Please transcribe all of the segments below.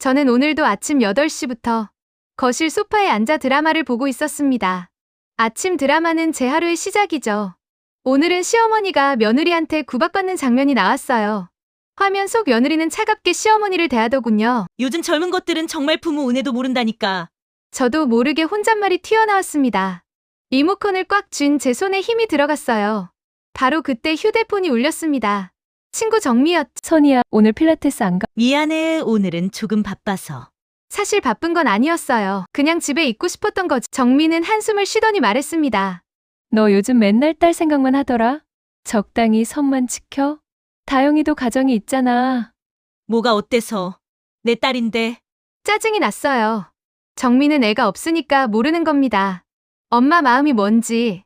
저는 오늘도 아침 8시부터 거실 소파에 앉아 드라마를 보고 있었습니다. 아침 드라마는 제 하루의 시작이죠. 오늘은 시어머니가 며느리한테 구박받는 장면이 나왔어요. 화면 속 며느리는 차갑게 시어머니를 대하더군요. 요즘 젊은 것들은 정말 부모 은혜도 모른다니까. 저도 모르게 혼잣말이 튀어나왔습니다. 리모컨을 꽉 쥔 제 손에 힘이 들어갔어요. 바로 그때 휴대폰이 울렸습니다. 친구 정미였죠. 선이야, 오늘 필라테스 안 가? 미안해, 오늘은 조금 바빠서. 사실 바쁜 건 아니었어요. 그냥 집에 있고 싶었던 거지. 정미는 한숨을 쉬더니 말했습니다. 너 요즘 맨날 딸 생각만 하더라. 적당히 선만 지켜. 다영이도 가정이 있잖아. 뭐가 어때서? 내 딸인데. 짜증이 났어요. 정미는 애가 없으니까 모르는 겁니다. 엄마 마음이 뭔지.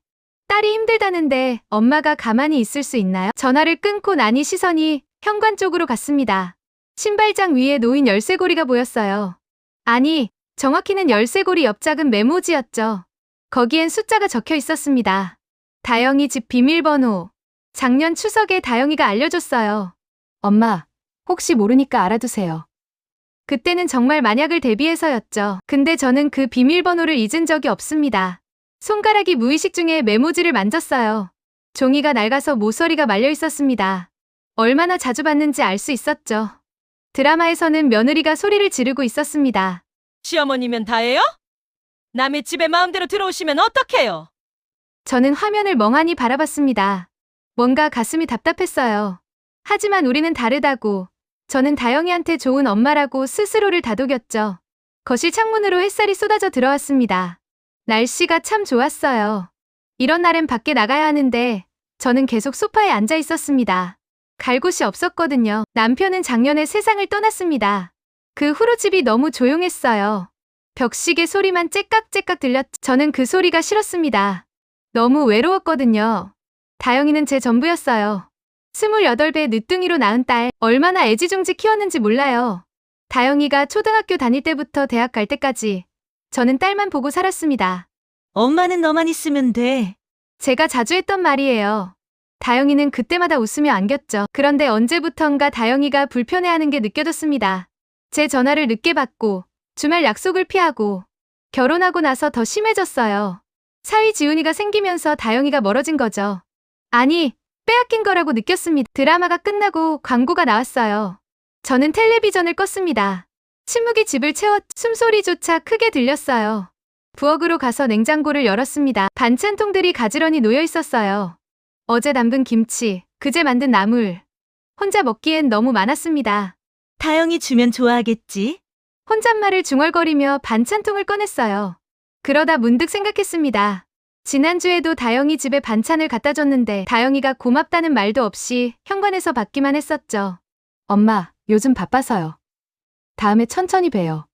딸이 힘들다는데 엄마가 가만히 있을 수 있나요? 전화를 끊고 나니 시선이 현관 쪽으로 갔습니다. 신발장 위에 놓인 열쇠고리가 보였어요. 아니, 정확히는 열쇠고리 옆 작은 메모지였죠. 거기엔 숫자가 적혀 있었습니다. 다영이 집 비밀번호. 작년 추석에 다영이가 알려줬어요. 엄마, 혹시 모르니까 알아두세요. 그때는 정말 만약을 대비해서였죠. 근데 저는 그 비밀번호를 잊은 적이 없습니다. 손가락이 무의식 중에 메모지를 만졌어요. 종이가 낡아서 모서리가 말려 있었습니다. 얼마나 자주 봤는지 알 수 있었죠. 드라마에서는 며느리가 소리를 지르고 있었습니다. 시어머니면 다예요? 남의 집에 마음대로 들어오시면 어떡해요? 저는 화면을 멍하니 바라봤습니다. 뭔가 가슴이 답답했어요. 하지만 우리는 다르다고. 저는 다영이한테 좋은 엄마라고 스스로를 다독였죠. 거실 창문으로 햇살이 쏟아져 들어왔습니다. 날씨가 참 좋았어요. 이런 날엔 밖에 나가야 하는데 저는 계속 소파에 앉아 있었습니다. 갈 곳이 없었거든요. 남편은 작년에 세상을 떠났습니다. 그 후로 집이 너무 조용했어요. 벽시계 소리만 째깍째깍 들렸죠. 저는 그 소리가 싫었습니다. 너무 외로웠거든요. 다영이는 제 전부였어요. 28배 늦둥이로 낳은 딸, 얼마나 애지중지 키웠는지 몰라요. 다영이가 초등학교 다닐 때부터 대학 갈 때까지 저는 딸만 보고 살았습니다. 엄마는 너만 있으면 돼. 제가 자주 했던 말이에요. 다영이는 그때마다 웃으며 안겼죠. 그런데 언제부턴가 다영이가 불편해하는 게 느껴졌습니다. 제 전화를 늦게 받고 주말 약속을 피하고 결혼하고 나서 더 심해졌어요. 사위 지훈이가 생기면서 다영이가 멀어진 거죠. 아니, 빼앗긴 거라고 느꼈습니다. 드라마가 끝나고 광고가 나왔어요. 저는 텔레비전을 껐습니다. 침묵이 집을 채웠, 숨소리조차 크게 들렸어요. 부엌으로 가서 냉장고를 열었습니다. 반찬통들이 가지런히 놓여 있었어요. 어제 담근 김치, 그제 만든 나물. 혼자 먹기엔 너무 많았습니다. 다영이 주면 좋아하겠지? 혼잣말을 중얼거리며 반찬통을 꺼냈어요. 그러다 문득 생각했습니다. 지난주에도 다영이 집에 반찬을 갖다 줬는데 다영이가 고맙다는 말도 없이 현관에서 받기만 했었죠. 엄마, 요즘 바빠서요. 다음에 천천히 봬요.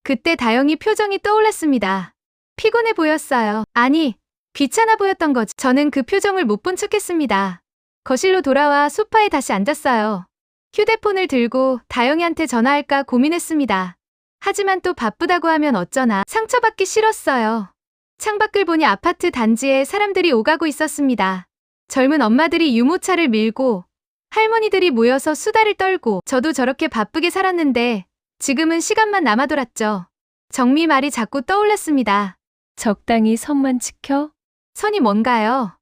그때 다영이 표정이 떠올랐습니다. 피곤해 보였어요. 아니, 귀찮아 보였던 거죠. 저는 그 표정을 못 본 척했습니다. 거실로 돌아와 소파에 다시 앉았어요. 휴대폰을 들고 다영이한테 전화할까 고민했습니다. 하지만 또 바쁘다고 하면 어쩌나 상처받기 싫었어요. 창밖을 보니 아파트 단지에 사람들이 오가고 있었습니다. 젊은 엄마들이 유모차를 밀고 할머니들이 모여서 수다를 떨고 저도 저렇게 바쁘게 살았는데 지금은 시간만 남아 돌았죠. 정미 말이 자꾸 떠올랐습니다. 적당히 선만 지켜. 선이 뭔가요?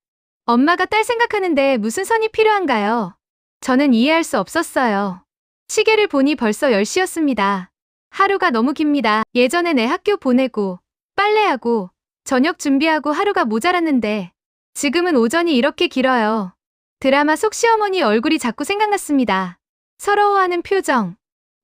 엄마가 딸 생각하는데 무슨 선이 필요한가요? 저는 이해할 수 없었어요. 시계를 보니 벌써 10시였습니다. 하루가 너무 깁니다. 예전엔 애 학교 보내고 빨래하고 저녁 준비하고 하루가 모자랐는데 지금은 오전이 이렇게 길어요. 드라마 속 시어머니 얼굴이 자꾸 생각났습니다. 서러워하는 표정.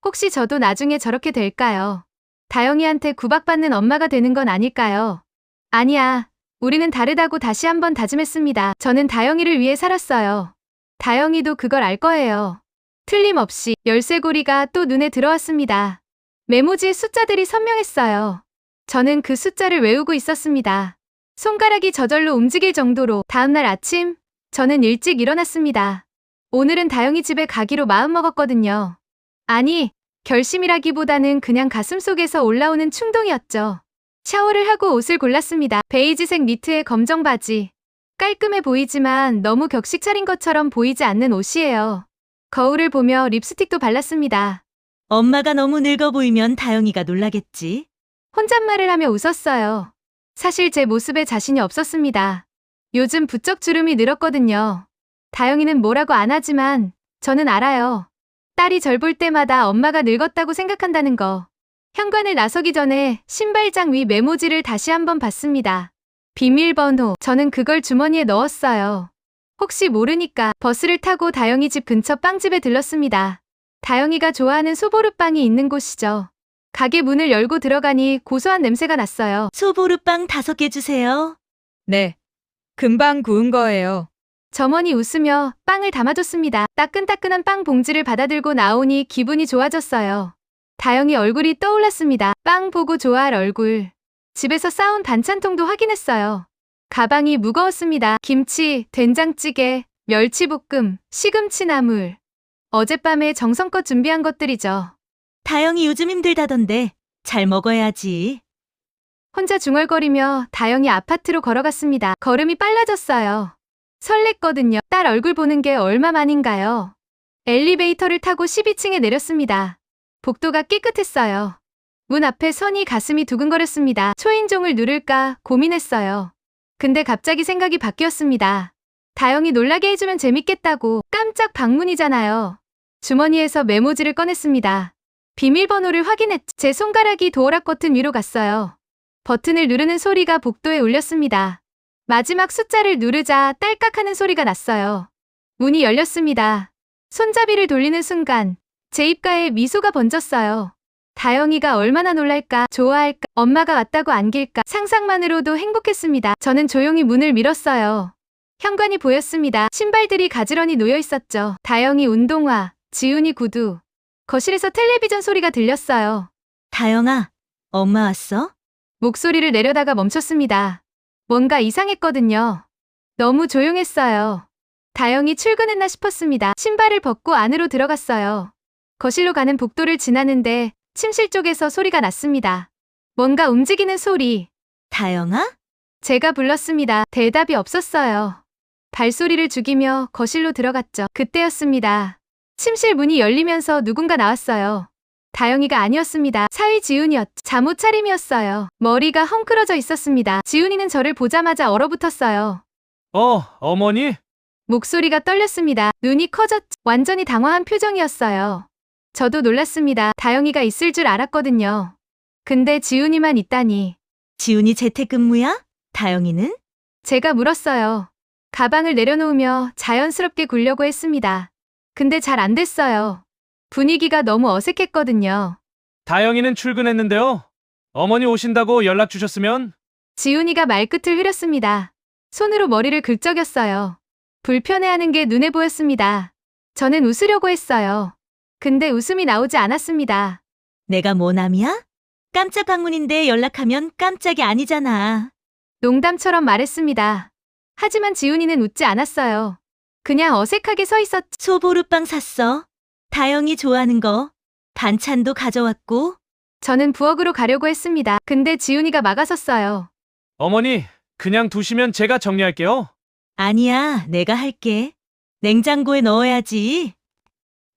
혹시 저도 나중에 저렇게 될까요? 다영이한테 구박받는 엄마가 되는 건 아닐까요? 아니야. 우리는 다르다고 다시 한번 다짐했습니다. 저는 다영이를 위해 살았어요. 다영이도 그걸 알 거예요. 틀림없이 열쇠고리가 또 눈에 들어왔습니다. 메모지의 숫자들이 선명했어요. 저는 그 숫자를 외우고 있었습니다. 손가락이 저절로 움직일 정도로. 다음날 아침, 저는 일찍 일어났습니다. 오늘은 다영이 집에 가기로 마음먹었거든요. 아니, 결심이라기보다는 그냥 가슴속에서 올라오는 충동이었죠. 샤워를 하고 옷을 골랐습니다. 베이지색 니트에 검정 바지. 깔끔해 보이지만 너무 격식 차린 것처럼 보이지 않는 옷이에요. 거울을 보며 립스틱도 발랐습니다. 엄마가 너무 늙어 보이면 다영이가 놀라겠지. 혼잣말을 하며 웃었어요. 사실 제 모습에 자신이 없었습니다. 요즘 부쩍 주름이 늘었거든요. 다영이는 뭐라고 안 하지만 저는 알아요. 딸이 절 볼 때마다 엄마가 늙었다고 생각한다는 거. 현관을 나서기 전에 신발장 위 메모지를 다시 한번 봤습니다. 비밀번호. 저는 그걸 주머니에 넣었어요. 혹시 모르니까 버스를 타고 다영이 집 근처 빵집에 들렀습니다. 다영이가 좋아하는 소보루빵이 있는 곳이죠. 가게 문을 열고 들어가니 고소한 냄새가 났어요. 소보루빵 5개 주세요. 네. 금방 구운 거예요. 점원이 웃으며 빵을 담아줬습니다. 따끈따끈한 빵 봉지를 받아들고 나오니 기분이 좋아졌어요. 다영이 얼굴이 떠올랐습니다. 빵 보고 좋아할 얼굴. 집에서 싸온 반찬통도 확인했어요. 가방이 무거웠습니다. 김치, 된장찌개, 멸치볶음, 시금치나물. 어젯밤에 정성껏 준비한 것들이죠. 다영이 요즘 힘들다던데 잘 먹어야지. 혼자 중얼거리며 다영이 아파트로 걸어갔습니다. 걸음이 빨라졌어요. 설렜거든요. 딸 얼굴 보는 게 얼마만인가요? 엘리베이터를 타고 12층에 내렸습니다. 복도가 깨끗했어요. 문 앞에 서니 가슴이 두근거렸습니다. 초인종을 누를까 고민했어요. 근데 갑자기 생각이 바뀌었습니다. 다영이 놀라게 해주면 재밌겠다고. 깜짝 방문이잖아요. 주머니에서 메모지를 꺼냈습니다. 비밀번호를 확인했죠. 제 손가락이 도어락 버튼 위로 갔어요. 버튼을 누르는 소리가 복도에 울렸습니다. 마지막 숫자를 누르자 딸깍하는 소리가 났어요. 문이 열렸습니다. 손잡이를 돌리는 순간 제 입가에 미소가 번졌어요. 다영이가 얼마나 놀랄까, 좋아할까, 엄마가 왔다고 안길까 상상만으로도 행복했습니다. 저는 조용히 문을 밀었어요. 현관이 보였습니다. 신발들이 가지런히 놓여 있었죠. 다영이 운동화, 지훈이 구두. 거실에서 텔레비전 소리가 들렸어요. 다영아, 엄마 왔어? 목소리를 내려다가 멈췄습니다. 뭔가 이상했거든요. 너무 조용했어요. 다영이 출근했나 싶었습니다. 신발을 벗고 안으로 들어갔어요. 거실로 가는 복도를 지나는데 침실 쪽에서 소리가 났습니다. 뭔가 움직이는 소리. 다영아? 제가 불렀습니다. 대답이 없었어요. 발소리를 죽이며 거실로 들어갔죠. 그때였습니다. 침실 문이 열리면서 누군가 나왔어요. 다영이가 아니었습니다. 사위 지훈이었죠. 잠옷 차림이었어요. 머리가 헝클어져 있었습니다. 지훈이는 저를 보자마자 얼어붙었어요. 어머니? 목소리가 떨렸습니다. 눈이 커졌죠. 완전히 당황한 표정이었어요. 저도 놀랐습니다. 다영이가 있을 줄 알았거든요. 근데 지훈이만 있다니. 지훈이 재택근무야? 다영이는? 제가 물었어요. 가방을 내려놓으며 자연스럽게 굴려고 했습니다. 근데 잘 안 됐어요. 분위기가 너무 어색했거든요. 다영이는 출근했는데요. 어머니 오신다고 연락 주셨으면? 지훈이가 말끝을 흐렸습니다. 손으로 머리를 긁적였어요. 불편해하는 게 눈에 보였습니다. 저는 웃으려고 했어요. 근데 웃음이 나오지 않았습니다. 내가 뭐 남이야? 깜짝 방문인데 연락하면 깜짝이 아니잖아. 농담처럼 말했습니다. 하지만 지훈이는 웃지 않았어요. 그냥 어색하게 서 있었죠. 소보루빵 샀어. 다영이 좋아하는 거. 반찬도 가져왔고. 저는 부엌으로 가려고 했습니다. 근데 지훈이가 막아섰어요. 어머니, 그냥 두시면 제가 정리할게요. 아니야, 내가 할게. 냉장고에 넣어야지.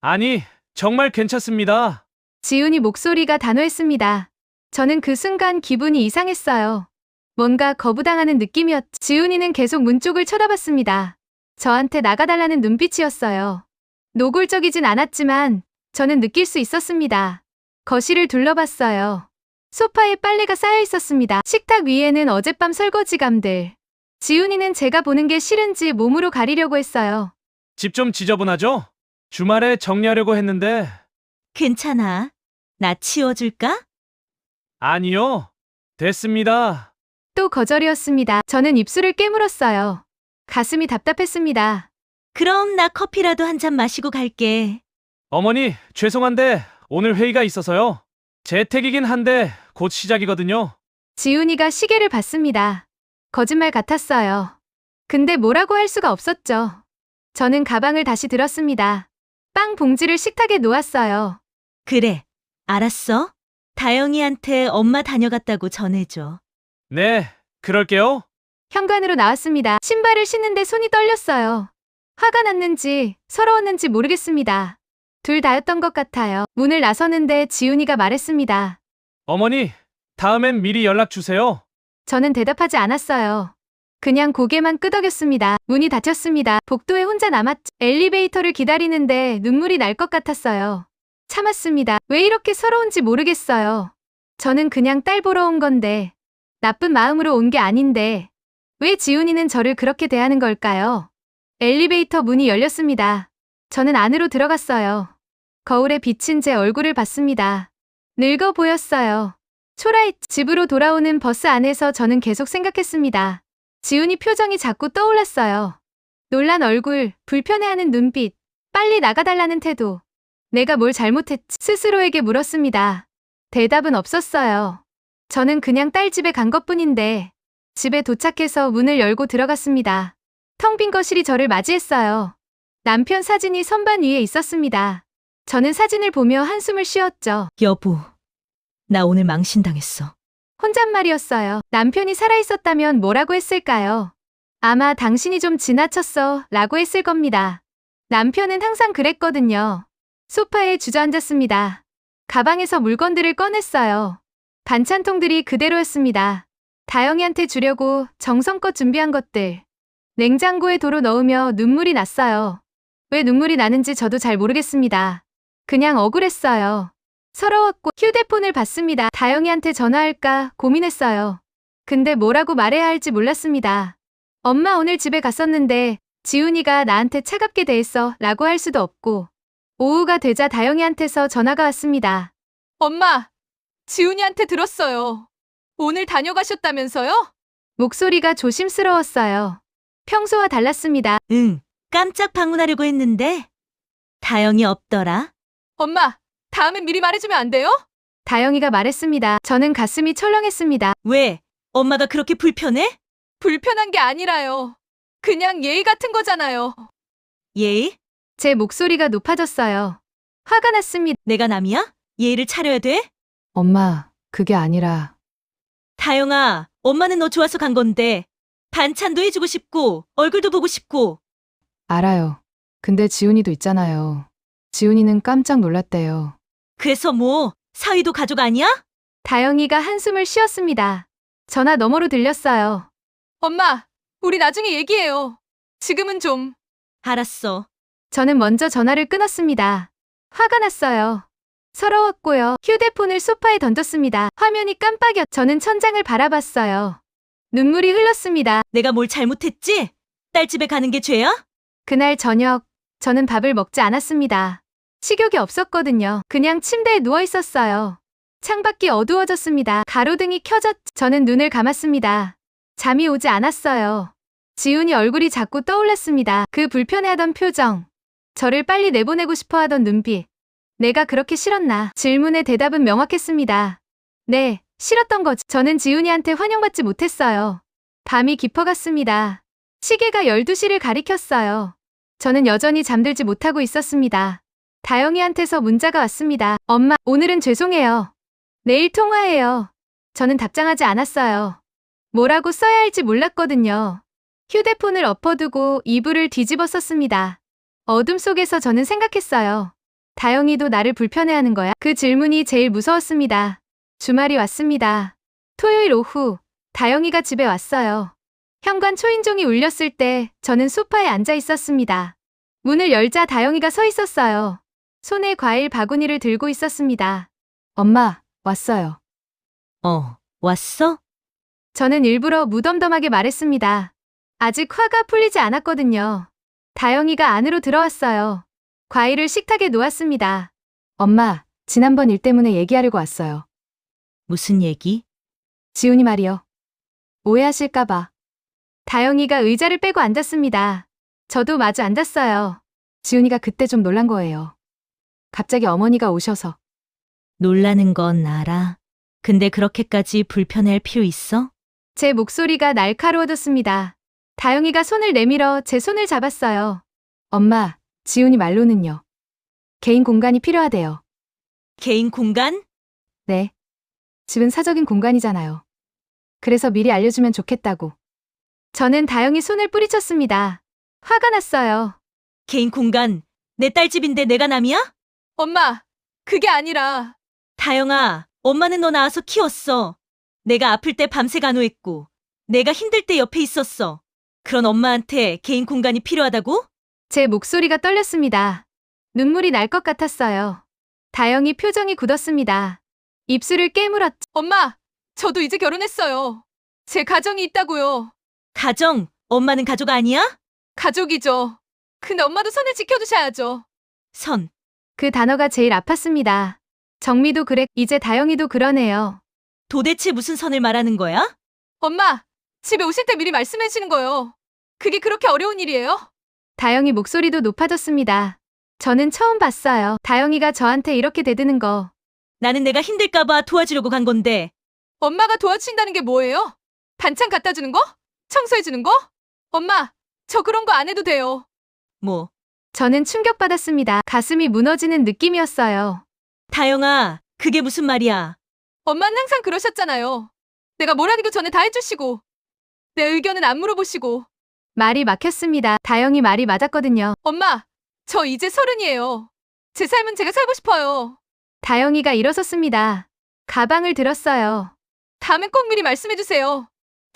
아니, 정말 괜찮습니다. 지훈이 목소리가 단호했습니다. 저는 그 순간 기분이 이상했어요. 뭔가 거부당하는 느낌이었죠. 지훈이는 계속 문 쪽을 쳐다봤습니다. 저한테 나가달라는 눈빛이었어요. 노골적이진 않았지만 저는 느낄 수 있었습니다. 거실을 둘러봤어요. 소파에 빨래가 쌓여 있었습니다. 식탁 위에는 어젯밤 설거지감들. 지훈이는 제가 보는 게 싫은지 몸으로 가리려고 했어요. 집 좀 지저분하죠? 주말에 정리하려고 했는데. 괜찮아. 나 치워줄까? 아니요. 됐습니다. 또 거절이었습니다. 저는 입술을 깨물었어요. 가슴이 답답했습니다. 그럼 나 커피라도 한 잔 마시고 갈게. 어머니, 죄송한데 오늘 회의가 있어서요. 재택이긴 한데 곧 시작이거든요. 지훈이가 시계를 봤습니다. 거짓말 같았어요. 근데 뭐라고 할 수가 없었죠. 저는 가방을 다시 들었습니다. 빵 봉지를 식탁에 놓았어요. 그래, 알았어. 다영이한테 엄마 다녀갔다고 전해줘. 네, 그럴게요. 현관으로 나왔습니다. 신발을 신는데 손이 떨렸어요. 화가 났는지 서러웠는지 모르겠습니다. 둘 다였던 것 같아요. 문을 나서는데 지훈이가 말했습니다. 어머니, 다음엔 미리 연락 주세요. 저는 대답하지 않았어요. 그냥 고개만 끄덕였습니다. 문이 닫혔습니다. 복도에 혼자 남았죠. 엘리베이터를 기다리는데 눈물이 날 것 같았어요. 참았습니다. 왜 이렇게 서러운지 모르겠어요. 저는 그냥 딸 보러 온 건데, 나쁜 마음으로 온 게 아닌데, 왜 지훈이는 저를 그렇게 대하는 걸까요? 엘리베이터 문이 열렸습니다. 저는 안으로 들어갔어요. 거울에 비친 제 얼굴을 봤습니다. 늙어 보였어요. 초라했. 집으로 돌아오는 버스 안에서 저는 계속 생각했습니다. 지훈이 표정이 자꾸 떠올랐어요. 놀란 얼굴, 불편해하는 눈빛, 빨리 나가달라는 태도. 내가 뭘 잘못했지? 스스로에게 물었습니다. 대답은 없었어요. 저는 그냥 딸 집에 간 것뿐인데, 집에 도착해서 문을 열고 들어갔습니다. 텅 빈 거실이 저를 맞이했어요. 남편 사진이 선반 위에 있었습니다. 저는 사진을 보며 한숨을 쉬었죠. 여보, 나 오늘 망신당했어. 혼잣말이었어요. 남편이 살아있었다면 뭐라고 했을까요? 아마 당신이 좀 지나쳤어 라고 했을 겁니다. 남편은 항상 그랬거든요. 소파에 주저앉았습니다. 가방에서 물건들을 꺼냈어요. 반찬통들이 그대로였습니다. 다영이한테 주려고 정성껏 준비한 것들. 냉장고에 도로 넣으며 눈물이 났어요. 왜 눈물이 나는지 저도 잘 모르겠습니다. 그냥 억울했어요. 서러웠고 휴대폰을 봤습니다. 다영이한테 전화할까 고민했어요. 근데 뭐라고 말해야 할지 몰랐습니다. 엄마 오늘 집에 갔었는데 지훈이가 나한테 차갑게 대했어 라고 할 수도 없고 오후가 되자 다영이한테서 전화가 왔습니다. 엄마, 지훈이한테 들었어요. 오늘 다녀가셨다면서요? 목소리가 조심스러웠어요. 평소와 달랐습니다. 응, 깜짝 방문하려고 했는데 다영이 없더라. 엄마, 다음엔 미리 말해주면 안 돼요? 다영이가 말했습니다. 저는 가슴이 철렁했습니다. 왜? 엄마가 그렇게 불편해? 불편한 게 아니라요. 그냥 예의 같은 거잖아요. 예의? 제 목소리가 높아졌어요. 화가 났습니다. 내가 남이야? 예의를 차려야 돼? 엄마, 그게 아니라 다영아, 엄마는 너 좋아서 간 건데 반찬도 해주고 싶고 얼굴도 보고 싶고. 알아요. 근데 지훈이도 있잖아요. 지훈이는 깜짝 놀랐대요. 그래서 뭐 사위도 가족 아니야? 다영이가 한숨을 쉬었습니다. 전화 너머로 들렸어요. 엄마, 우리 나중에 얘기해요. 지금은 좀. 알았어. 저는 먼저 전화를 끊었습니다. 화가 났어요. 서러웠고요. 휴대폰을 소파에 던졌습니다. 화면이 깜빡였. 저는 천장을 바라봤어요. 눈물이 흘렀습니다. 내가 뭘 잘못했지? 딸 집에 가는 게 죄야? 그날 저녁, 저는 밥을 먹지 않았습니다. 식욕이 없었거든요. 그냥 침대에 누워 있었어요. 창밖이 어두워졌습니다. 가로등이 켜졌. 저는 눈을 감았습니다. 잠이 오지 않았어요. 지훈이 얼굴이 자꾸 떠올랐습니다. 그 불편해하던 표정. 저를 빨리 내보내고 싶어 하던 눈빛. 내가 그렇게 싫었나? 질문의 대답은 명확했습니다. 네, 싫었던 거죠. 저는 지훈이한테 환영받지 못했어요. 밤이 깊어갔습니다. 시계가 12시를 가리켰어요. 저는 여전히 잠들지 못하고 있었습니다. 다영이한테서 문자가 왔습니다. 엄마, 오늘은 죄송해요. 내일 통화해요. 저는 답장하지 않았어요. 뭐라고 써야 할지 몰랐거든요. 휴대폰을 엎어두고 이불을 뒤집어 썼습니다. 어둠 속에서 저는 생각했어요. 다영이도 나를 불편해하는 거야? 그 질문이 제일 무서웠습니다. 주말이 왔습니다. 토요일 오후, 다영이가 집에 왔어요. 현관 초인종이 울렸을 때 저는 소파에 앉아 있었습니다. 문을 열자 다영이가 서 있었어요. 손에 과일 바구니를 들고 있었습니다. 엄마, 왔어요. 왔어? 저는 일부러 무덤덤하게 말했습니다. 아직 화가 풀리지 않았거든요. 다영이가 안으로 들어왔어요. 과일을 식탁에 놓았습니다. 엄마, 지난번 일 때문에 얘기하려고 왔어요. 무슨 얘기? 지훈이 말이요. 오해하실까봐. 다영이가 의자를 빼고 앉았습니다. 저도 마주 앉았어요. 지훈이가 그때 좀 놀란 거예요. 갑자기 어머니가 오셔서. 놀라는 건 알아. 근데 그렇게까지 불편해할 필요 있어? 제 목소리가 날카로워졌습니다. 다영이가 손을 내밀어 제 손을 잡았어요. 엄마, 지훈이 말로는요. 개인 공간이 필요하대요. 개인 공간? 네. 집은 사적인 공간이잖아요. 그래서 미리 알려주면 좋겠다고. 저는 다영이 손을 뿌리쳤습니다. 화가 났어요. 개인 공간? 내 딸 집인데 내가 남이야? 엄마, 그게 아니라. 다영아, 엄마는 너 낳아서 키웠어. 내가 아플 때 밤새 간호했고, 내가 힘들 때 옆에 있었어. 그런 엄마한테 개인 공간이 필요하다고? 제 목소리가 떨렸습니다. 눈물이 날 것 같았어요. 다영이 표정이 굳었습니다. 입술을 깨물었죠. 엄마, 저도 이제 결혼했어요. 제 가정이 있다고요. 가정, 엄마는 가족 아니야? 가족이죠. 근데 엄마도 선을 지켜주셔야죠. 선. 그 단어가 제일 아팠습니다. 정미도 그래, 이제 다영이도 그러네요. 도대체 무슨 선을 말하는 거야? 엄마, 집에 오실 때 미리 말씀해 주시는 거예요. 그게 그렇게 어려운 일이에요? 다영이 목소리도 높아졌습니다. 저는 처음 봤어요. 다영이가 저한테 이렇게 대드는 거. 나는 내가 힘들까봐 도와주려고 간 건데. 엄마가 도와주신다는 게 뭐예요? 반찬 갖다 주는 거? 청소해 주는 거? 엄마, 저 그런 거 안 해도 돼요. 뭐. 저는 충격받았습니다. 가슴이 무너지는 느낌이었어요. 다영아, 그게 무슨 말이야? 엄마는 항상 그러셨잖아요. 내가 뭘 하기도 전에 다 해주시고, 내 의견은 안 물어보시고. 말이 막혔습니다. 다영이 말이 맞았거든요. 엄마, 저 이제 30이에요. 제 삶은 제가 살고 싶어요. 다영이가 일어섰습니다. 가방을 들었어요. 다음엔 꼭 미리 말씀해 주세요.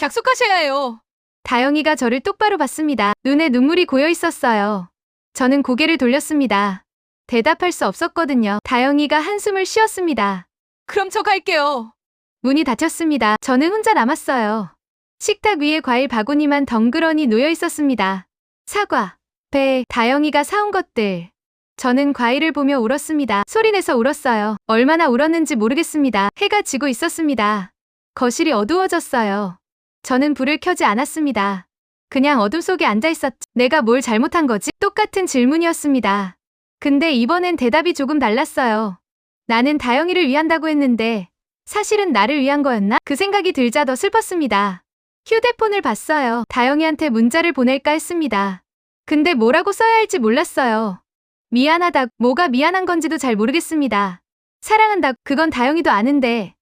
약속하셔야 해요. 다영이가 저를 똑바로 봤습니다. 눈에 눈물이 고여 있었어요. 저는 고개를 돌렸습니다. 대답할 수 없었거든요. 다영이가 한숨을 쉬었습니다. 그럼 저 갈게요. 문이 닫혔습니다. 저는 혼자 남았어요. 식탁 위에 과일 바구니만 덩그러니 놓여 있었습니다. 사과, 배, 다영이가 사온 것들. 저는 과일을 보며 울었습니다. 소리내서 울었어요. 얼마나 울었는지 모르겠습니다. 해가 지고 있었습니다. 거실이 어두워졌어요. 저는 불을 켜지 않았습니다. 그냥 어둠 속에 앉아 있었죠. 내가 뭘 잘못한 거지? 똑같은 질문이었습니다. 근데 이번엔 대답이 조금 달랐어요. 나는 다영이를 위한다고 했는데 사실은 나를 위한 거였나? 그 생각이 들자 더 슬펐습니다. 휴대폰을 봤어요. 다영이한테 문자를 보낼까 했습니다. 근데 뭐라고 써야 할지 몰랐어요. 미안하다고, 뭐가 미안한 건지도 잘 모르겠습니다. 사랑한다고, 그건 다영이도 아는데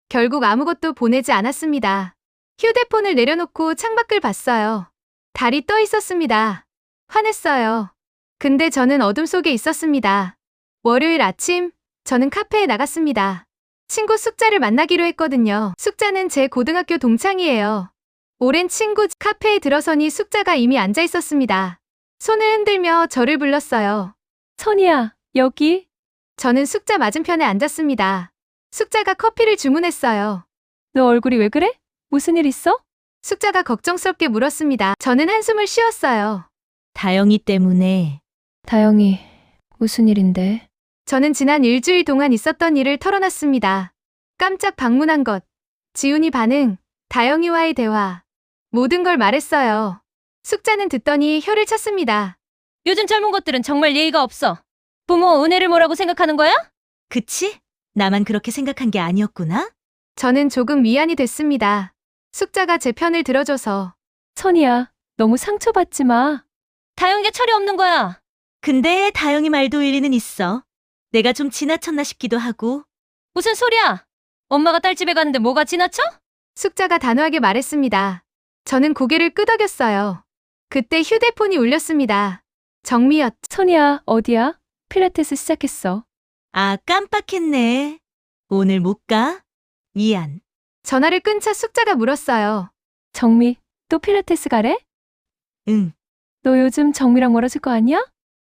결국 아무것도 보내지 않았습니다. 휴대폰을 내려놓고 창밖을 봤어요. 달이 떠 있었습니다. 화냈어요. 근데 저는 어둠 속에 있었습니다. 월요일 아침, 저는 카페에 나갔습니다. 친구 숙자를 만나기로 했거든요. 숙자는 제 고등학교 동창이에요. 오랜 친구. 카페에 들어서니 숙자가 이미 앉아 있었습니다. 손을 흔들며 저를 불렀어요. 선이야, 여기. 저는 숙자 맞은편에 앉았습니다. 숙자가 커피를 주문했어요. 너 얼굴이 왜 그래? 무슨 일 있어? 숙자가 걱정스럽게 물었습니다. 저는 한숨을 쉬었어요. 다영이 때문에. 다영이, 무슨 일인데? 저는 지난 일주일 동안 있었던 일을 털어놨습니다. 깜짝 방문한 것, 지훈이 반응, 다영이와의 대화. 모든 걸 말했어요. 숙자는 듣더니 혀를 찼습니다. 요즘 젊은 것들은 정말 예의가 없어. 부모 은혜를 뭐라고 생각하는 거야? 그치? 나만 그렇게 생각한 게 아니었구나? 저는 조금 위안이 됐습니다. 숙자가 제 편을 들어줘서. 선이야, 너무 상처받지 마. 다영이가 철이 없는 거야. 근데 다영이 말도 일리는 있어. 내가 좀 지나쳤나 싶기도 하고. 무슨 소리야? 엄마가 딸 집에 가는데 뭐가 지나쳐? 숙자가 단호하게 말했습니다. 저는 고개를 끄덕였어요. 그때 휴대폰이 울렸습니다. 정미였죠. 선이야, 어디야? 필라테스 시작했어. 아, 깜빡했네. 오늘 못 가? 미안. 전화를 끈 차 숙자가 물었어요. 정미, 또 필라테스 가래? 응. 너 요즘 정미랑 멀어질 거 아니야?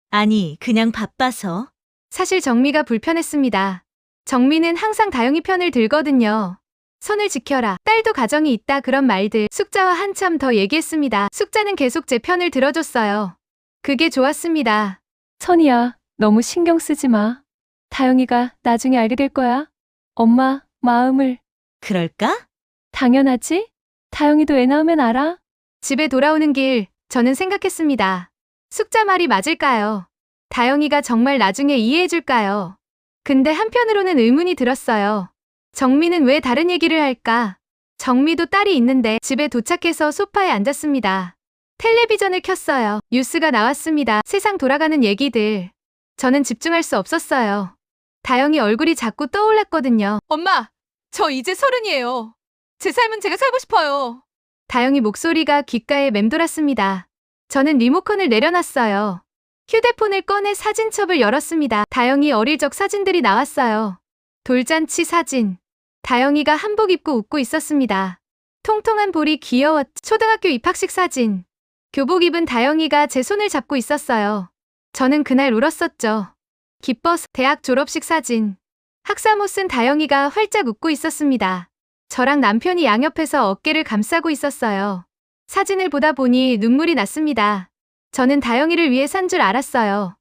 아니, 그냥 바빠서. 사실 정미가 불편했습니다. 정미는 항상 다영이 편을 들거든요. 선을 지켜라. 딸도 가정이 있다. 그런 말들. 숙자와 한참 더 얘기했습니다. 숙자는 계속 제 편을 들어줬어요. 그게 좋았습니다. 선이야, 너무 신경 쓰지 마. 다영이가 나중에 알게 될 거야. 엄마, 마음을. 그럴까? 당연하지? 다영이도 애 낳으면 알아. 집에 돌아오는 길, 저는 생각했습니다. 숙자 말이 맞을까요? 다영이가 정말 나중에 이해해줄까요? 근데 한편으로는 의문이 들었어요. 정미는 왜 다른 얘기를 할까? 정미도 딸이 있는데. 집에 도착해서 소파에 앉았습니다. 텔레비전을 켰어요. 뉴스가 나왔습니다. 세상 돌아가는 얘기들. 저는 집중할 수 없었어요. 다영이 얼굴이 자꾸 떠올랐거든요. 엄마, 저 이제 30이에요. 제 삶은 제가 살고 싶어요. 다영이 목소리가 귓가에 맴돌았습니다. 저는 리모컨을 내려놨어요. 휴대폰을 꺼내 사진첩을 열었습니다. 다영이 어릴 적 사진들이 나왔어요. 돌잔치 사진. 다영이가 한복 입고 웃고 있었습니다. 통통한 볼이 귀여웠죠. 초등학교 입학식 사진. 교복 입은 다영이가 제 손을 잡고 있었어요. 저는 그날 울었었죠. 기뻐서. 대학 졸업식 사진. 학사모 쓴 다영이가 활짝 웃고 있었습니다. 저랑 남편이 양옆에서 어깨를 감싸고 있었어요. 사진을 보다 보니 눈물이 났습니다. 저는 다영이를 위해 산 줄 알았어요.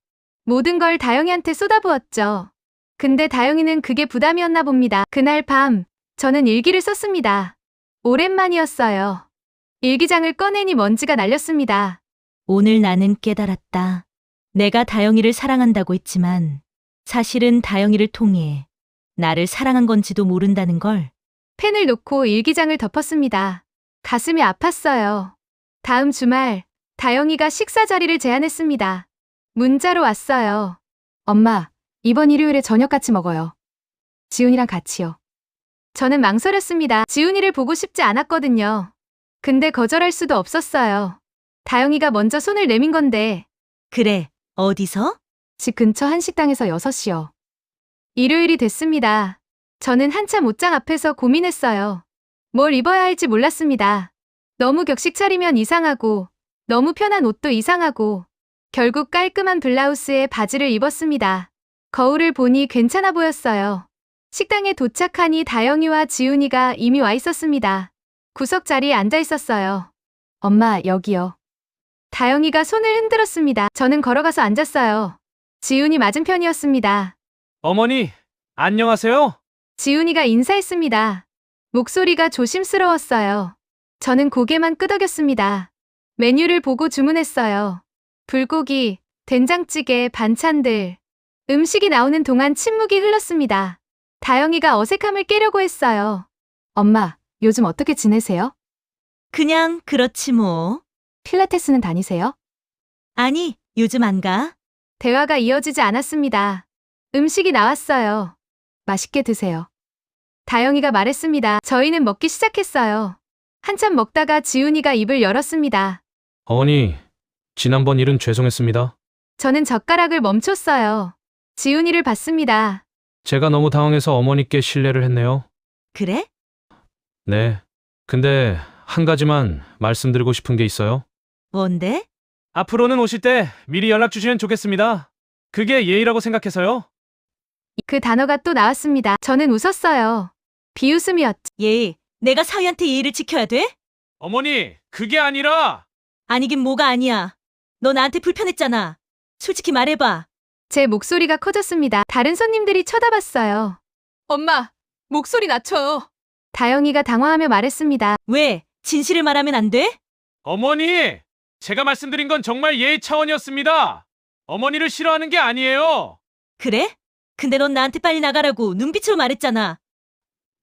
모든 걸 다영이한테 쏟아부었죠. 근데 다영이는 그게 부담이었나 봅니다. 그날 밤, 저는 일기를 썼습니다. 오랜만이었어요. 일기장을 꺼내니 먼지가 날렸습니다. 오늘 나는 깨달았다. 내가 다영이를 사랑한다고 했지만 사실은 다영이를 통해 나를 사랑한 건지도 모른다는 걸. 펜을 놓고 일기장을 덮었습니다. 가슴이 아팠어요. 다음 주말, 다영이가 식사 자리를 제안했습니다. 문자로 왔어요. 엄마, 이번 일요일에 저녁 같이 먹어요. 지훈이랑 같이요. 저는 망설였습니다. 지훈이를 보고 싶지 않았거든요. 근데 거절할 수도 없었어요. 다영이가 먼저 손을 내민 건데. 그래, 어디서? 집 근처 한식당에서 6시요. 일요일이 됐습니다. 저는 한참 옷장 앞에서 고민했어요. 뭘 입어야 할지 몰랐습니다. 너무 격식 차리면 이상하고, 너무 편한 옷도 이상하고, 결국 깔끔한 블라우스에 바지를 입었습니다. 거울을 보니 괜찮아 보였어요. 식당에 도착하니 다영이와 지훈이가 이미 와 있었습니다. 구석 자리에 앉아 있었어요. 엄마, 여기요. 다영이가 손을 흔들었습니다. 저는 걸어가서 앉았어요. 지훈이 맞은편이었습니다. 어머니, 안녕하세요. 지훈이가 인사했습니다. 목소리가 조심스러웠어요. 저는 고개만 끄덕였습니다. 메뉴를 보고 주문했어요. 불고기, 된장찌개, 반찬들. 음식이 나오는 동안 침묵이 흘렀습니다. 다영이가 어색함을 깨려고 했어요. 엄마, 요즘 어떻게 지내세요? 그냥 그렇지 뭐. 필라테스는 다니세요? 아니, 요즘 안 가? 대화가 이어지지 않았습니다. 음식이 나왔어요. 맛있게 드세요. 다영이가 말했습니다. 저희는 먹기 시작했어요. 한참 먹다가 지훈이가 입을 열었습니다. 어머니, 지난번 일은 죄송했습니다. 저는 젓가락을 멈췄어요. 지훈이를 봤습니다. 제가 너무 당황해서 어머니께 실례를 했네요. 그래? 네. 근데 한 가지만 말씀드리고 싶은 게 있어요. 뭔데? 앞으로는 오실 때 미리 연락 주시면 좋겠습니다. 그게 예의라고 생각해서요. 그 단어가 또 나왔습니다. 저는 웃었어요. 비웃음이었죠. 예의. 내가 사위한테 예의를 지켜야 돼? 어머니, 그게 아니라 아니긴 뭐가 아니야. 너 나한테 불편했잖아. 솔직히 말해봐. 제 목소리가 커졌습니다. 다른 손님들이 쳐다봤어요. 엄마, 목소리 낮춰요. 다영이가 당황하며 말했습니다. 왜? 진실을 말하면 안 돼? 어머니, 제가 말씀드린 건 정말 예의 차원이었습니다. 어머니를 싫어하는 게 아니에요. 그래? 근데 넌 나한테 빨리 나가라고 눈빛으로 말했잖아.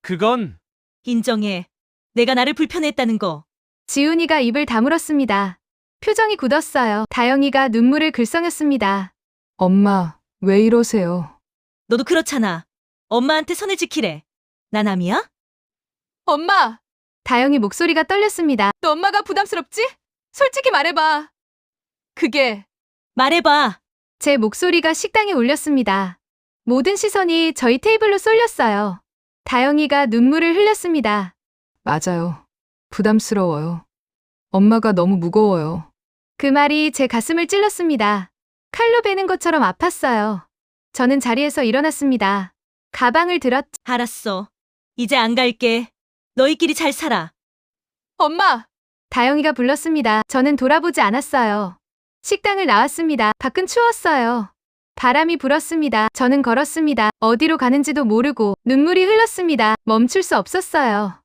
그건 인정해. 내가 나를 불편했다는 거. 지훈이가 입을 다물었습니다. 표정이 굳었어요. 다영이가 눈물을 글썽였습니다. 엄마, 왜 이러세요? 너도 그렇잖아. 엄마한테 선을 지키래. 나 남이야? 엄마, 다영이 목소리가 떨렸습니다. 너 엄마가 부담스럽지? 솔직히 말해봐. 그게 말해봐. 제 목소리가 식당에 울렸습니다. 모든 시선이 저희 테이블로 쏠렸어요. 다영이가 눈물을 흘렸습니다. 맞아요. 부담스러워요. 엄마가 너무 무거워요. 그 말이 제 가슴을 찔렀습니다. 칼로 베는 것처럼 아팠어요. 저는 자리에서 일어났습니다. 가방을 들었죠. 알았어. 이제 안 갈게. 너희끼리 잘 살아. 엄마, 다영이가 불렀습니다. 저는 돌아보지 않았어요. 식당을 나왔습니다. 밖은 추웠어요. 바람이 불었습니다. 저는 걸었습니다. 어디로 가는지도 모르고 눈물이 흘렀습니다. 멈출 수 없었어요.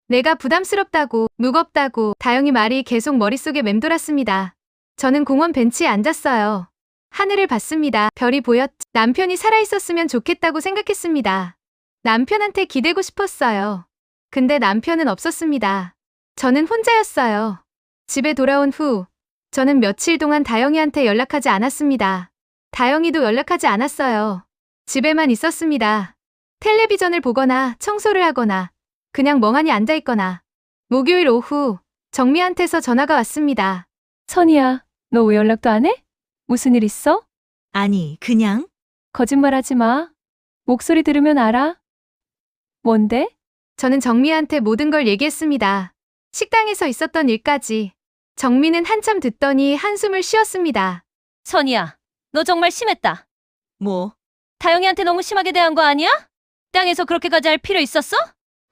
내가 부담스럽다고, 무겁다고 다영이 말이 계속 머릿속에 맴돌았습니다. 저는 공원 벤치에 앉았어요. 하늘을 봤습니다. 별이 보였죠. 남편이 살아있었으면 좋겠다고 생각했습니다. 남편한테 기대고 싶었어요. 근데 남편은 없었습니다. 저는 혼자였어요. 집에 돌아온 후 저는 며칠 동안 다영이한테 연락하지 않았습니다. 다영이도 연락하지 않았어요. 집에만 있었습니다. 텔레비전을 보거나 청소를 하거나 그냥 멍하니 앉아있거나. 목요일 오후 정미한테서 전화가 왔습니다. 선이야, 너 왜 연락도 안 해? 무슨 일 있어? 아니, 그냥. 거짓말하지 마. 목소리 들으면 알아. 뭔데? 저는 정미한테 모든 걸 얘기했습니다. 식당에서 있었던 일까지. 정미는 한참 듣더니 한숨을 쉬었습니다. 선이야, 너 정말 심했다. 뭐? 다영이한테 너무 심하게 대한 거 아니야? 땅에서 그렇게까지 할 필요 있었어?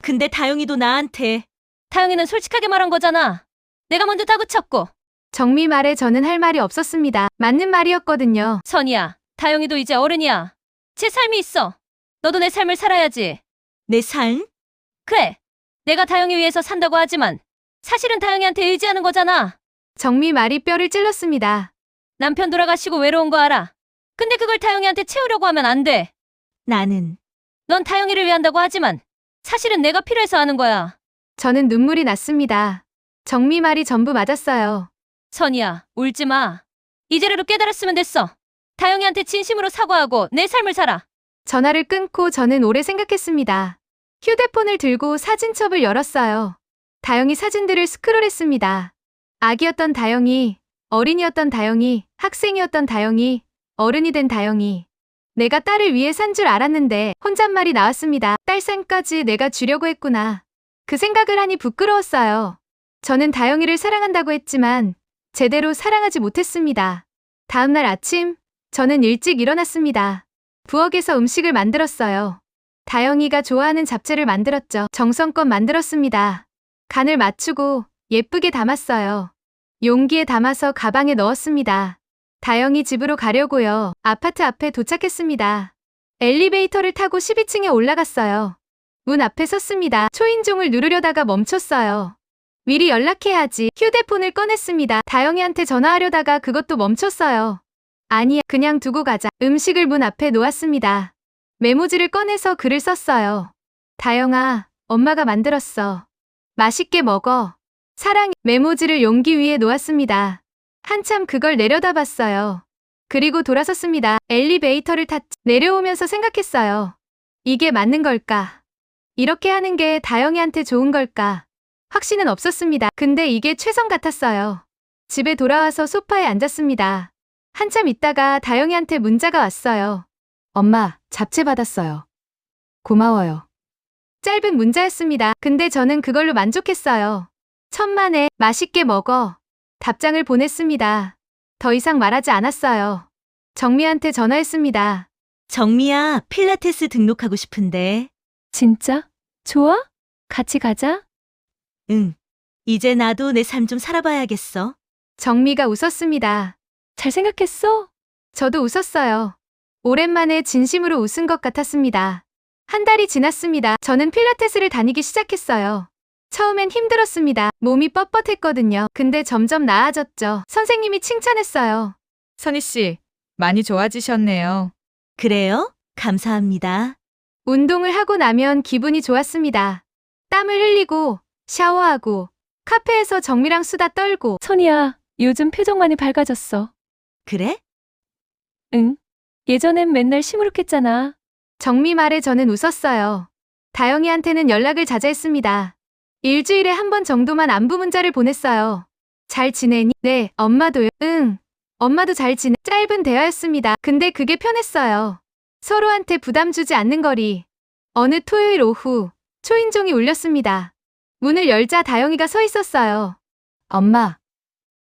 근데 다영이도 나한테. 다영이는 솔직하게 말한 거잖아. 내가 먼저 다그쳤고. 정미 말에 저는 할 말이 없었습니다. 맞는 말이었거든요. 선이야, 다영이도 이제 어른이야. 제 삶이 있어. 너도 내 삶을 살아야지. 내 삶? 그래. 내가 다영이 위해서 산다고 하지만 사실은 다영이한테 의지하는 거잖아. 정미 말이 뼈를 찔렀습니다. 남편 돌아가시고 외로운 거 알아. 근데 그걸 다영이한테 채우려고 하면 안 돼. 나는. 넌 다영이를 위한다고 하지만 사실은 내가 필요해서 하는 거야. 저는 눈물이 났습니다. 정미 말이 전부 맞았어요. 선이야, 울지 마. 이제라도 깨달았으면 됐어. 다영이한테 진심으로 사과하고 내 삶을 살아. 전화를 끊고 저는 오래 생각했습니다. 휴대폰을 들고 사진첩을 열었어요. 다영이 사진들을 스크롤했습니다. 아기였던 다영이, 어린이였던 다영이, 학생이었던 다영이, 어른이 된 다영이. 내가 딸을 위해 산 줄 알았는데 혼잣말이 나왔습니다. 딸 삶까지 내가 주려고 했구나. 그 생각을 하니 부끄러웠어요. 저는 다영이를 사랑한다고 했지만 제대로 사랑하지 못했습니다. 다음날 아침, 저는 일찍 일어났습니다. 부엌에서 음식을 만들었어요. 다영이가 좋아하는 잡채를 만들었죠. 정성껏 만들었습니다. 간을 맞추고 예쁘게 담았어요. 용기에 담아서 가방에 넣었습니다. 다영이 집으로 가려고요. 아파트 앞에 도착했습니다. 엘리베이터를 타고 12층에 올라갔어요. 문 앞에 섰습니다. 초인종을 누르려다가 멈췄어요. 미리 연락해야지. 휴대폰을 꺼냈습니다. 다영이한테 전화하려다가 그것도 멈췄어요. 아니야, 그냥 두고 가자. 음식을 문 앞에 놓았습니다. 메모지를 꺼내서 글을 썼어요. 다영아, 엄마가 만들었어. 맛있게 먹어. 사랑해. 메모지를 용기 위에 놓았습니다. 한참 그걸 내려다봤어요. 그리고 돌아섰습니다. 엘리베이터를 탔지. 내려오면서 생각했어요. 이게 맞는 걸까? 이렇게 하는 게 다영이한테 좋은 걸까? 확신은 없었습니다. 근데 이게 최선 같았어요. 집에 돌아와서 소파에 앉았습니다. 한참 있다가 다영이한테 문자가 왔어요. 엄마, 잡채 받았어요. 고마워요. 짧은 문자였습니다. 근데 저는 그걸로 만족했어요. 천만에 맛있게 먹어. 답장을 보냈습니다. 더 이상 말하지 않았어요. 정미한테 전화했습니다. 정미야, 필라테스 등록하고 싶은데. 진짜? 좋아? 같이 가자. 응. 이제 나도 내 삶 좀 살아봐야겠어. 정미가 웃었습니다. 잘 생각했어? 저도 웃었어요. 오랜만에 진심으로 웃은 것 같았습니다. 한 달이 지났습니다. 저는 필라테스를 다니기 시작했어요. 처음엔 힘들었습니다. 몸이 뻣뻣했거든요. 근데 점점 나아졌죠. 선생님이 칭찬했어요. 선희 씨, 많이 좋아지셨네요. 그래요? 감사합니다. 운동을 하고 나면 기분이 좋았습니다. 땀을 흘리고, 샤워하고, 카페에서 정미랑 수다 떨고. 선이야, 요즘 표정 많이 밝아졌어. 그래? 응. 예전엔 맨날 시무룩했잖아. 정미 말에 저는 웃었어요. 다영이한테는 연락을 자제했습니다. 일주일에 한 번 정도만 안부 문자를 보냈어요. 잘 지내니? 네, 엄마도요. 응. 엄마도 잘 지내. 짧은 대화였습니다. 근데 그게 편했어요. 서로한테 부담 주지 않는 거리. 어느 토요일 오후, 초인종이 울렸습니다. 문을 열자 다영이가 서 있었어요. 엄마.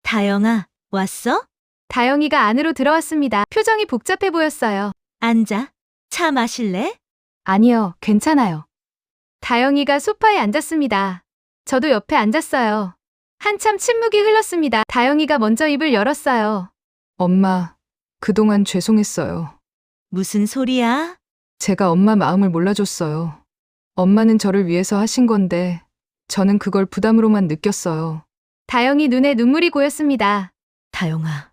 다영아, 왔어? 다영이가 안으로 들어왔습니다. 표정이 복잡해 보였어요. 앉아. 차 마실래? 아니요, 괜찮아요. 다영이가 소파에 앉았습니다. 저도 옆에 앉았어요. 한참 침묵이 흘렀습니다. 다영이가 먼저 입을 열었어요. 엄마, 그동안 죄송했어요. 무슨 소리야? 제가 엄마 마음을 몰라줬어요. 엄마는 저를 위해서 하신 건데, 저는 그걸 부담으로만 느꼈어요. 다영이 눈에 눈물이 고였습니다. 다영아.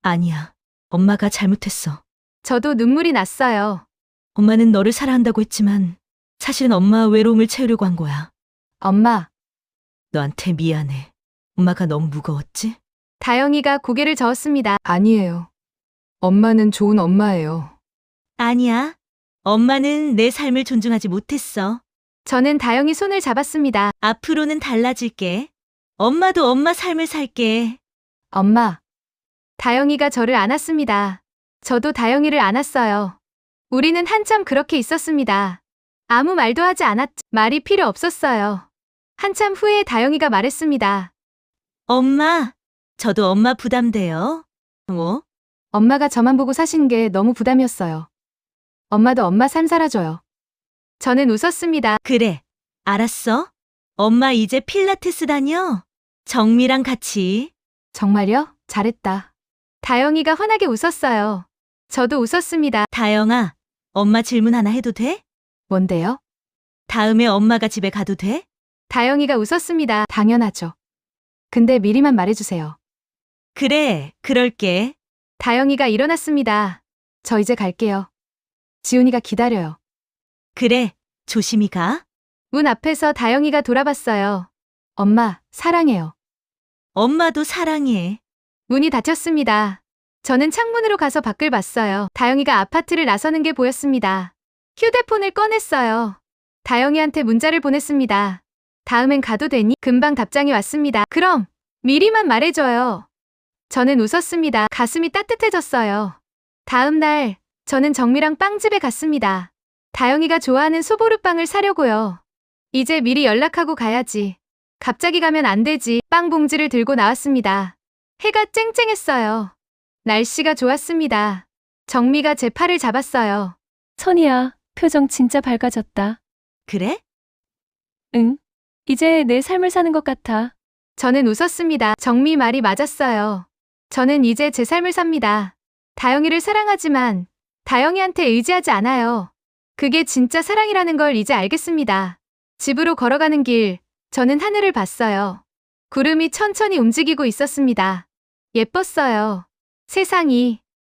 아니야. 엄마가 잘못했어. 저도 눈물이 났어요. 엄마는 너를 사랑한다고 했지만 사실은 엄마 외로움을 채우려고 한 거야. 엄마. 너한테 미안해. 엄마가 너무 무거웠지? 다영이가 고개를 저었습니다. 아니에요. 엄마는 좋은 엄마예요. 아니야. 엄마는 내 삶을 존중하지 못했어. 저는 다영이 손을 잡았습니다. 앞으로는 달라질게. 엄마도 엄마 삶을 살게. 엄마. 다영이가 저를 안았습니다. 저도 다영이를 안았어요. 우리는 한참 그렇게 있었습니다. 아무 말도 하지 않았죠. 말이 필요 없었어요. 한참 후에 다영이가 말했습니다. 엄마, 저도 엄마 부담돼요. 뭐? 엄마가 저만 보고 사신 게 너무 부담이었어요. 엄마도 엄마 삶 살아줘요. 저는 웃었습니다. 그래, 알았어. 엄마 이제 필라테스 다녀. 정미랑 같이. 정말요? 잘했다. 다영이가 환하게 웃었어요. 저도 웃었습니다. 다영아, 엄마 질문 하나 해도 돼? 뭔데요? 다음에 엄마가 집에 가도 돼? 다영이가 웃었습니다. 당연하죠. 근데 미리만 말해주세요. 그래, 그럴게. 다영이가 일어났습니다. 저 이제 갈게요. 지훈이가 기다려요. 그래, 조심히 가. 문 앞에서 다영이가 돌아봤어요. 엄마, 사랑해요. 엄마도 사랑해. 문이 닫혔습니다. 저는 창문으로 가서 밖을 봤어요. 다영이가 아파트를 나서는 게 보였습니다. 휴대폰을 꺼냈어요. 다영이한테 문자를 보냈습니다. 다음엔 가도 되니? 금방 답장이 왔습니다. 그럼 미리만 말해줘요. 저는 웃었습니다. 가슴이 따뜻해졌어요. 다음 날 저는 정미랑 빵집에 갔습니다. 다영이가 좋아하는 소보루빵을 사려고요. 이제 미리 연락하고 가야지. 갑자기 가면 안 되지. 빵 봉지를 들고 나왔습니다. 해가 쨍쨍했어요. 날씨가 좋았습니다. 정미가 제 팔을 잡았어요. 선이야, 표정 진짜 밝아졌다. 그래? 응. 이제 내 삶을 사는 것 같아. 저는 웃었습니다. 정미 말이 맞았어요. 저는 이제 제 삶을 삽니다. 다영이를 사랑하지만 다영이한테 의지하지 않아요. 그게 진짜 사랑이라는 걸 이제 알겠습니다. 집으로 걸어가는 길, 저는 하늘을 봤어요. 구름이 천천히 움직이고 있었습니다. 예뻤어요. 세상이